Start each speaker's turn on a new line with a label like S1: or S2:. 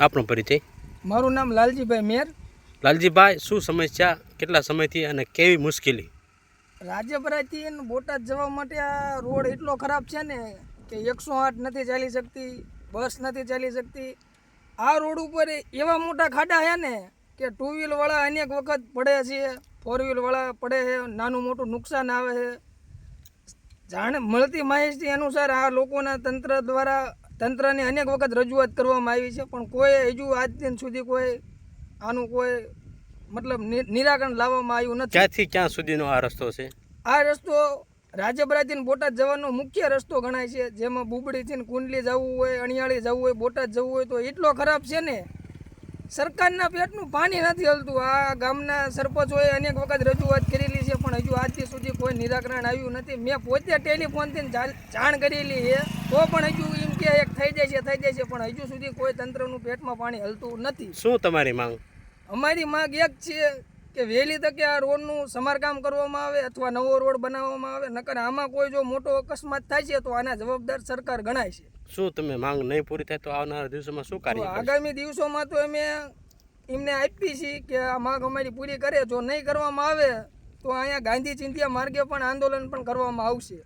S1: આપણો પરિચય?
S2: મારું નામ લાલજીભાઈ મેર.
S1: લાલજીભાઈ, શું સમસ્યા, કેટલા સમયથી અને કેવી મુશ્કેલી?
S2: રાજપરાથી બોટાદ જવા માટે આ રોડ એટલો ખરાબ છે ને કે 108 નથી ચાલી શકતી, બસ નથી ચાલી શકતી. આ રોડ ઉપર એવા મોટા ખાડા છે ને કે 2 વ્હીલવાળા અનેક વખત પડે છે, 4 વ્હીલવાળા પડે છે, નાનું મોટું નુકસાન આવે છે. જાણ મળતી માહિતી અનુસાર આ લોકોના તંત્રને અનેક વખત રજૂઆત કરવામાં આવી છે, પણ કોઈ હજુ આજ દિન સુધી કોઈ આનું કોઈ મતલબ નિરાકરણ લાવવામાં આવ્યું નથી.
S1: ક્યાંથી ક્યાં સુધીનો આ રસ્તો છે?
S2: આ રસ્તો રાજપરાથી બોટાદ જવાનો મુખ્ય રસ્તો ગણાય છે, જેમાં બુબડીથી કુંડલી જવું હોય, અણિયાળી જવું હોય, બોટાદ જવું હોય તો એટલો ખરાબ છે ને સરકારના પેટનું પાણી નથી હલતું. આ ગામના સરપંચોએ અનેક વખત રજૂઆત કરેલી છે, પણ હજુ આજથી સુધી કોઈ નિરાકરણ આવ્યું નથી. મેં પોતે ટેલિફોનથી જાણ કરેલી છે તો પણ હજુ એમ કે એક થઈ જાય છે, પણ હજુ સુધી કોઈ તંત્રનું પેટમાં પાણી હલતું નથી.
S1: શું તમારી માંગ?
S2: અમારી માંગ એક છે કે વહેલી તકે આ રોડનું સમારકામ કરવામાં આવે અથવા નવો રોડ બનાવવામાં આવે, નકર આમાં કોઈ જો મોટો અકસ્માત થાય છે તો આના જવાબદાર સરકાર ગણાય છે.
S1: શું તમે માંગ નહીં પૂરી થાય તો આવનારા દિવસોમાં શું કાર્ય કરશો?
S2: આગામી દિવસોમાં તો અમે એમને આપી છીએ કે આ માંગ અમારી પૂરી કરે. જો નહીં કરવામાં આવે તો અહીંયા ગાંધી ચિંધ્યા માર્ગે પણ આંદોલન પણ કરવામાં આવશે.